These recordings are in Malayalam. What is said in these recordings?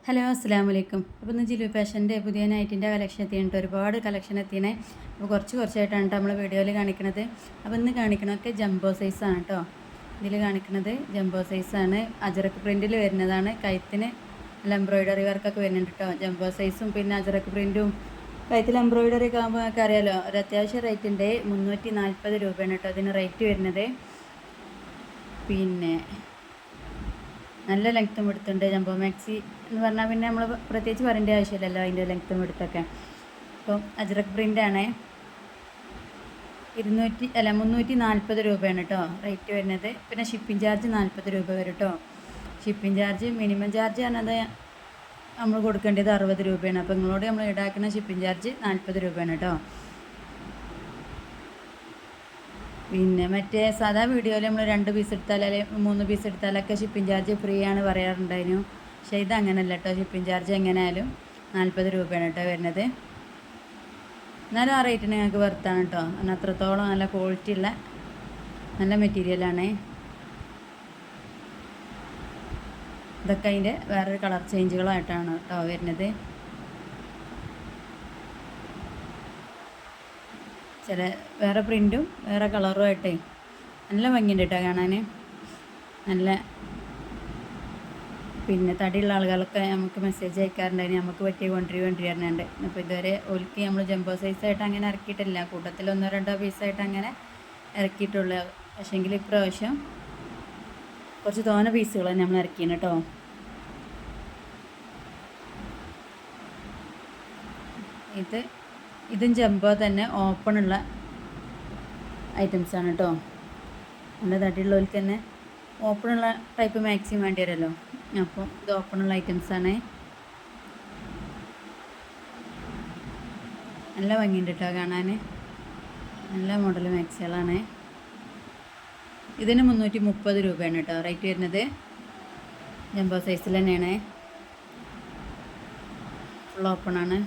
ഹലോ അസ്സാം വലൈക്കും. അപ്പോൾ ഇന്ന് ജിലു ഫാഷൻ്റെ പുതിയ നൈറ്റിൻ്റെ കളക്ഷൻ എത്തിയിട്ട് ഒരുപാട് കളക്ഷൻ എത്തിയേ. അപ്പോൾ കുറച്ചായിട്ടാണ് നമ്മൾ വീഡിയോയിൽ കാണിക്കുന്നത്. അപ്പോൾ ഇന്ന് കാണിക്കണമൊക്കെ ജംബോ സൈസാണ് കേട്ടോ. ഇതിൽ കാണിക്കുന്നത് ജംബോ സൈസാണ്. അജറക്ക് പ്രിൻറ്റിൽ വരുന്നതാണ്. കഴുത്തിന് നല്ല എംബ്രോയിഡറി വർക്കൊക്കെ വരുന്നുണ്ട് കേട്ടോ. ജംബോ സൈസും പിന്നെ അജറക്ക് പ്രിൻറ്റും കഴുത്തിൽ എംബ്രോയിഡറി ഒക്കെ ആകുമ്പോൾ നമുക്ക് അറിയാമല്ലോ, ഒരു അത്യാവശ്യം റേറ്റിൻ്റെ 340 രൂപയാണ് കേട്ടോ അതിന് റേറ്റ് വരുന്നത്. പിന്നെ നല്ല ലെങ്ത്തും എടുത്തുണ്ട്. ജംബോ മാക്സി എന്ന് പറഞ്ഞാൽ പിന്നെ നമ്മൾ പ്രത്യേകിച്ച് പറയേണ്ട ആവശ്യമില്ലല്ലോ അതിൻ്റെ ലെങ്ത്തും എടുത്തൊക്കെ. അപ്പോൾ അജ്രക് പ്രിൻ്റാണ്. 340 രൂപയാണ് കേട്ടോ റേറ്റ് വരുന്നത്. പിന്നെ ഷിപ്പിംഗ് ചാർജ് 40 രൂപ വരും കേട്ടോ. ഷിപ്പിംഗ് ചാർജ് മിനിമം ചാർജ് പറഞ്ഞത് നമ്മൾ കൊടുക്കേണ്ടത് 60 രൂപയാണ്. അപ്പോൾ നിങ്ങളോട് നമ്മൾ ഈടാക്കുന്ന ഷിപ്പിംഗ് ചാർജ് 40 രൂപയാണ് കേട്ടോ. പിന്നെ മറ്റേ സാധാ വീഡിയോയിൽ നമ്മൾ 2 പീസ് എടുത്താൽ അല്ലെങ്കിൽ 3 പീസ് എടുത്താലൊക്കെ ഷിപ്പിംഗ് ചാർജ് ഫ്രീ ആണ് പറയാറുണ്ടായിരുന്നു. പക്ഷേ ഇത് അങ്ങനെയല്ല കേട്ടോ. ഷിപ്പിംഗ് ചാർജ് എങ്ങനെയായാലും 40 രൂപയാണ് കേട്ടോ വരുന്നത്. എന്നാലും ആ റേറ്റിന് ഞങ്ങൾക്ക് വർത്താണ് കേട്ടോ. എന്നാൽ അത്രത്തോളം നല്ല ക്വാളിറ്റി ഉള്ള നല്ല മെറ്റീരിയലാണ്. ഇതൊക്കെ അതിൻ്റെ വേറൊരു കളർ ചേഞ്ചുകളായിട്ടാണ് കേട്ടോ വരുന്നത്. ചില വേറെ പ്രിൻറ്റും വേറെ കളറും ആയിട്ടേ നല്ല ഭംഗിയുണ്ട് കേട്ടോ കാണാൻ. നല്ല പിന്നെ തടിയുള്ള ആളുകളൊക്കെ നമുക്ക് മെസ്സേജ് അയക്കാറുണ്ടായിരുന്നു, നമുക്ക് പറ്റിയ കൊണ്ടുവരുന്നുണ്ട്. അപ്പോൾ ഇതുവരെ ഓൽക്ക് നമ്മൾ ജംബോ സൈസായിട്ട് അങ്ങനെ ഇറക്കിയിട്ടില്ല. കൂട്ടത്തിൽ 1-2 പീസായിട്ട് അങ്ങനെ ഇറക്കിയിട്ടുള്ളൂ. പക്ഷേങ്കിൽ ഇപ്രാവശ്യം കുറച്ച് തോന പീസുകൾ നമ്മൾ ഇറക്കിയാണ് കേട്ടോ. ഇതും ജംബോ തന്നെ ഓപ്പണുള്ള ഐറ്റംസാണ് കേട്ടോ. നല്ല തടിയുള്ളവർക്ക് തന്നെ ഓപ്പണുള്ള ടൈപ്പ് മാക്സിമം വേണ്ടി വരുമല്ലോ. അപ്പോൾ ഇത് ഓപ്പണുള്ള ഐറ്റംസാണ്. നല്ല ഭംഗിയുണ്ട് കേട്ടോ കാണാൻ. നല്ല മോഡൽ മാക്സികളാണ്. ഇതിന് 330 രൂപയാണ് കേട്ടോ റേറ്റ് വരുന്നത്. ജംബോ സൈസിൽ തന്നെയാണ്. ഫുൾ ഓപ്പണാണ്.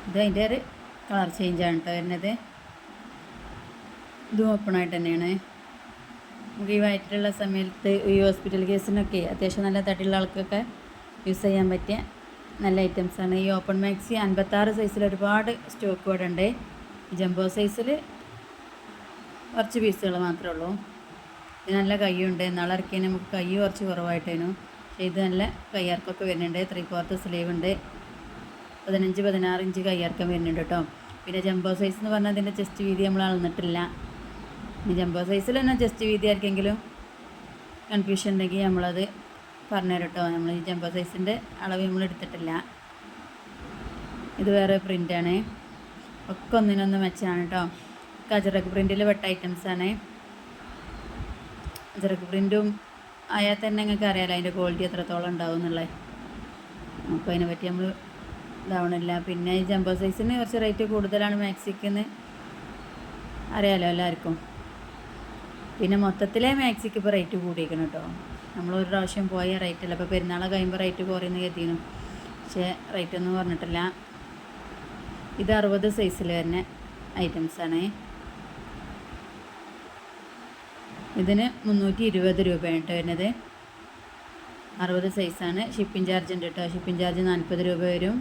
ഇത് അതിൻ്റെ ഒരു കളർ ചേഞ്ചാണ് കേട്ടോ വരുന്നത്. ഇതും ഓപ്പണായിട്ട് തന്നെയാണ്. നമുക്ക് ഈ വയറ്റിലുള്ള സമയത്ത് ഈ ഹോസ്പിറ്റൽ കേസിനൊക്കെ അത്യാവശ്യം നല്ല തടിയുള്ള ആൾക്കൊക്കെ യൂസ് ചെയ്യാൻ പറ്റിയ നല്ല ഐറ്റംസാണ്. ഈ ഓപ്പൺ മാക്സി 56 സൈസിൽ ഒരുപാട് സ്റ്റോക്ക് ഇവിടെ ഉണ്ട്. ജംബോ സൈസിൽ കുറച്ച് പീസുകൾ മാത്രമേ ഉള്ളൂ. ഇത് നല്ല കയ്യുണ്ട്. നാളെ ഇറക്കിയാൽ നമുക്ക് കൈ കുറച്ച് കുറവായിട്ടേനു. പക്ഷേ ഇത് നല്ല കയ്യാർക്കൊക്കെ വരുന്നുണ്ട്. 3/4 സ്ലീവ് ഉണ്ട്. 15-16 ഇഞ്ച് കയ്യിറക്കം വരുന്നുണ്ട് കേട്ടോ. പിന്നെ ജംബോ സൈസ് എന്ന് പറഞ്ഞാൽ അതിൻ്റെ ചെസ്റ്റ് വീതി നമ്മൾ അളന്നിട്ടില്ല. ഇനി ജംബോ സൈസിൽ തന്നെ ചെസ്റ്റ് വീതി ആർക്കെങ്കിലും കൺഫ്യൂഷൻ ഉണ്ടെങ്കിൽ നമ്മളത് പറഞ്ഞുതരും കേട്ടോ. നമ്മൾ ഈ ജംബോ സൈസിൻ്റെ അളവ് നമ്മൾ എടുത്തിട്ടില്ല. ഇത് വേറെ പ്രിൻ്റാണ്. ഒക്കെ ഒന്നിനൊന്ന് മെച്ചാണ് കേട്ടോ. അജറക്ക് പ്രിൻറ്റിൽ വെട്ട ഐറ്റംസാണ്. അജറക്ക് പ്രിൻറ്റും ആയാൽ തന്നെ നിങ്ങൾക്ക് അറിയാമല്ലോ അതിൻ്റെ ക്വാളിറ്റി എത്രത്തോളം ഉണ്ടാവും എന്നുള്ളത്. അപ്പോൾ അതിനെ പറ്റി നമ്മൾ ഇതാവണില്ല. പിന്നെ ഈ ജംബോ സൈസിന് കുറച്ച് റേറ്റ് കൂടുതലാണ് മാക്സിക്കെന്ന് അറിയാമല്ലോ എല്ലാവർക്കും. പിന്നെ മൊത്തത്തിലെ മാക്സിക്ക് ഇപ്പോൾ റേറ്റ് കൂടിയിരിക്കണം കേട്ടോ. നമ്മളൊരു പ്രാവശ്യം പോയ റേറ്റല്ല. ഇപ്പോൾ പെരുന്നാളെ കഴിയുമ്പോൾ റേറ്റ് കുറയുന്ന കരുതിയിരുന്നു. പക്ഷേ റേറ്റൊന്നും പറഞ്ഞിട്ടില്ല. ഇത് 60 സൈസിൽ വരുന്ന ഐറ്റംസാണ്. ഇതിന് 320 രൂപയാണ് കേട്ടോ വരുന്നത്. 60 സൈസാണ്. ഷിപ്പിംഗ് ചാർജ് ഉണ്ട് കേട്ടോ. ഷിപ്പിംഗ് ചാർജ് 40 രൂപ വരും.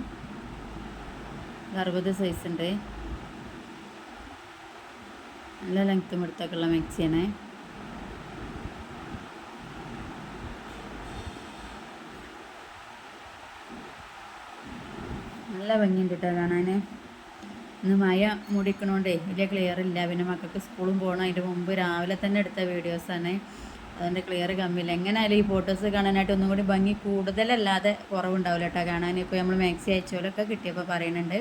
60 സൈസ് ഉണ്ട്. നല്ല ലെങ്ത്തും എടുത്തൊക്കെ ഉള്ള മാക്സിയാണ്. നല്ല ഭംഗിയുണ്ട് കേട്ടോ കാണാൻ. ഇന്ന് മഴ മൂടിക്കണോണ്ടേ വലിയ ക്ലിയർ ഇല്ല. പിന്നെ മക്കൾക്ക് സ്കൂളും പോകണം. അതിൻ്റെ മുമ്പ് രാവിലെ തന്നെ എടുത്ത വീഡിയോസാണ്. അതുകൊണ്ട് ക്ലിയർ കമ്മില്ല. എങ്ങനെയായാലും ഈ ഫോട്ടോസ് കാണാനായിട്ട് ഒന്നും കൂടി ഭംഗി കൂടുതലല്ലാതെ കുറവുണ്ടാവില്ല കേട്ടോ കാണാൻ. ഇപ്പോൾ നമ്മൾ മാക്സി അയച്ചോലൊക്കെ കിട്ടിയപ്പോൾ പറയുന്നുണ്ട്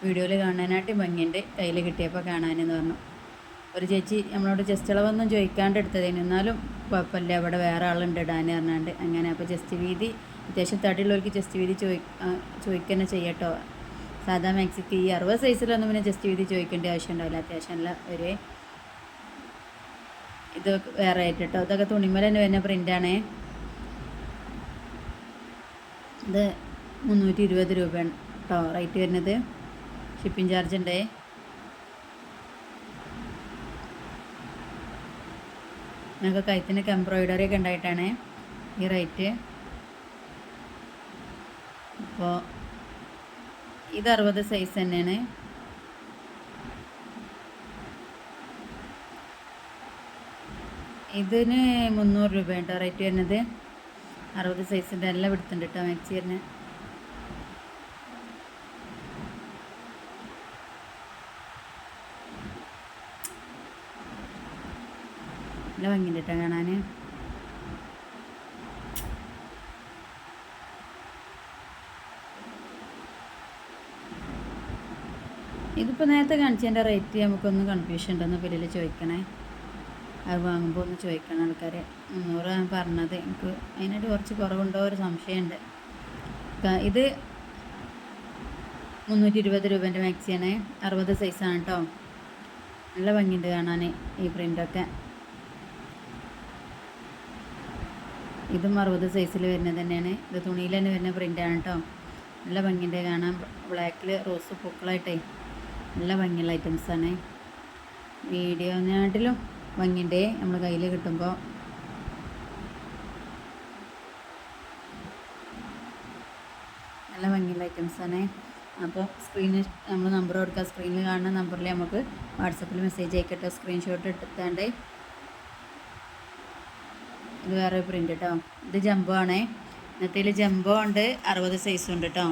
വീഡിയോയിൽ കാണാനായിട്ട് ഭംഗിയുണ്ട്, കയ്യിൽ കിട്ടിയപ്പോൾ കാണാനെന്ന് പറഞ്ഞു. ഒരു ചേച്ചി നമ്മളോട് ജസ്റ്റ് അളവൊന്നും ചോദിക്കാണ്ട് എടുത്തതേനു. എന്നാലും കുഴപ്പമില്ല, അവിടെ വേറെ ആളുണ്ട് ഇടാൻ പറഞ്ഞാണ്ട് അങ്ങനെ. അപ്പോൾ ജസ്റ്റ് വീതി അത്യാവശ്യം തടിയുള്ളവർക്ക് ജസ്റ്റ് വീതി ചോദിക്കുക ചെയ്യട്ടോ. സാധാ മാക്സിക്ക് ഈ 60 സൈസിലൊന്നും പിന്നെ ജസ്റ്റ് വീതി ചോദിക്കേണ്ട ആവശ്യം ഉണ്ടാവില്ല. അത്യാവശ്യമല്ല ഒരു ഇത് വേറെ ആയിട്ട് കേട്ടോ. ഇതൊക്കെ തുണിമേൽ തന്നെ വരുന്ന പ്രിൻ്റാണ്. ഇത് 320 രൂപയാണ് കേട്ടോ റേറ്റ് വരുന്നത്. ഷിപ്പിംഗ് ചാർജ് ഉണ്ട്. ഞങ്ങൾക്ക് കഴുത്തിനൊക്കെ എംബ്രോയിഡറി ഒക്കെ ഉണ്ടായിട്ടാണ് ഈ റേറ്റ്. അപ്പോൾ ഇത് 60 സൈസ് തന്നെയാണ്. ഇതിന് 300 രൂപ കേട്ടോ റേറ്റ് വരുന്നത്. 60 സൈസിൻ്റെ എല്ലാം എടുത്തിട്ടുണ്ട് കേട്ടോ മാക്സി വരുന്നത്. നല്ല ഭംഗിയുണ്ട് കേട്ടോ കാണാൻ. ഇതിപ്പോൾ നേരത്തെ കാണിച്ചതിൻ്റെ റേറ്റ് നമുക്കൊന്ന് കൺഫ്യൂഷൻ ഉണ്ടെന്ന് പിന്നിൽ ചോദിക്കണേ. അത് വാങ്ങുമ്പോൾ ഒന്ന് ചോദിക്കണം ആൾക്കാർ. 300 ഞാൻ പറഞ്ഞത്, എനിക്ക് അതിനായിട്ട് കുറച്ച് കുറവുണ്ടോ ഒരു സംശയമുണ്ട്. ഇത് 320 രൂപേൻ്റെ മാക്സിയാണ്. 60 സൈസാണ് കേട്ടോ. നല്ല ഭംഗിയുണ്ട് കാണാൻ ഈ പ്രിൻ്റൊക്കെ. ഇതും 60 സൈസിൽ വരുന്നത് തന്നെയാണ്. ഇത് തുണിയിൽ തന്നെ വരുന്ന പ്രിൻ്റാണ് കേട്ടോ. നല്ല ഭംഗിയുണ്ട് കാണാൻ. ബ്ലാക്കിൽ റോസ് പൂക്കളായിട്ടേ നല്ല ഭംഗിയുള്ള ഐറ്റംസാണ്. വീഡിയോനാട്ടിലും ഭംഗിയുണ്ട് നമ്മൾ കയ്യിൽ കിട്ടുമ്പോൾ. നല്ല ഭംഗിയുള്ള ഐറ്റംസാണ്. അപ്പോൾ സ്ക്രീനിൽ നമ്മൾ നമ്പർ കൊടുക്കുക. സ്ക്രീനിൽ കാണുന്ന നമ്പറിൽ നമുക്ക് വാട്സപ്പിൽ മെസ്സേജ് അയക്കട്ടെ. സ്ക്രീൻഷോട്ട് എടുത്താണ്ട്. ഇത് വേറെ പ്രിൻ്റ് കേട്ടോ. ഇത് ജംബോ ആണേ. ഇന്നത്തേൽ ജംബോ ഉണ്ട്, 60 സൈസും ഉണ്ട് കേട്ടോ.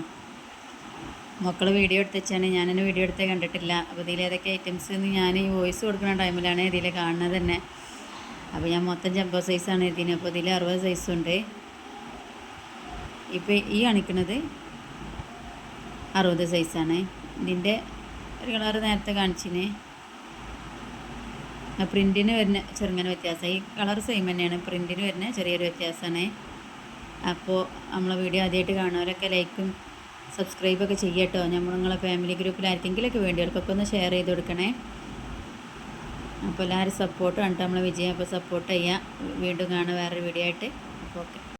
മക്കൾ വീഡിയോ എടുത്തുവെച്ചാണ്, ഞാനെന്നെ വീഡിയോ എടുത്തേ കണ്ടിട്ടില്ല. അപ്പോൾ ഇതിൽ ഏതൊക്കെ ഐറ്റംസ് എന്ന് ഞാൻ ഈ വോയിസ് കൊടുക്കുന്ന ടൈമിലാണ് ഇതിൽ കാണുന്നത് തന്നെ. അപ്പോൾ ഞാൻ മൊത്തം ജംബോ സൈസാണ് ഇതിന്. അപ്പോൾ ഇതിൽ 60 സൈസുണ്ട്. ഇപ്പോൾ ഈ കാണിക്കുന്നത് 60 സൈസാണ്. ഇതിൻ്റെ ഒരു കളർ നേരത്തെ കാണിച്ചിന്. പ്രിൻറ്റിന് വരുന്ന ചെറുങ്ങനെ വ്യത്യാസം. ഈ കളർ സെയിം തന്നെയാണ്, പ്രിൻറ്റിന് വരുന്ന ചെറിയൊരു വ്യത്യാസമാണ്. അപ്പോൾ നമ്മളെ വീഡിയോ ആദ്യമായിട്ട് കാണുന്നവരൊക്കെ ലൈക്കും സബ്സ്ക്രൈബൊക്കെ ചെയ്യട്ടോ. നിങ്ങളെ ഫാമിലി ഗ്രൂപ്പിലാർക്കെങ്കിലൊക്കെ വേണ്ടിയവർക്കൊക്കെ ഒന്ന് ഷെയർ ചെയ്ത് കൊടുക്കണേ. അപ്പോൾ എല്ലാവരും സപ്പോർട്ട് കണ്ടിട്ട് നമ്മളെ വിജയം അപ്പോൾ സപ്പോർട്ട് ചെയ്യുക. വീണ്ടും കാണാം വേറൊരു വീഡിയോ ആയിട്ട്. അപ്പോൾ ഓക്കെ.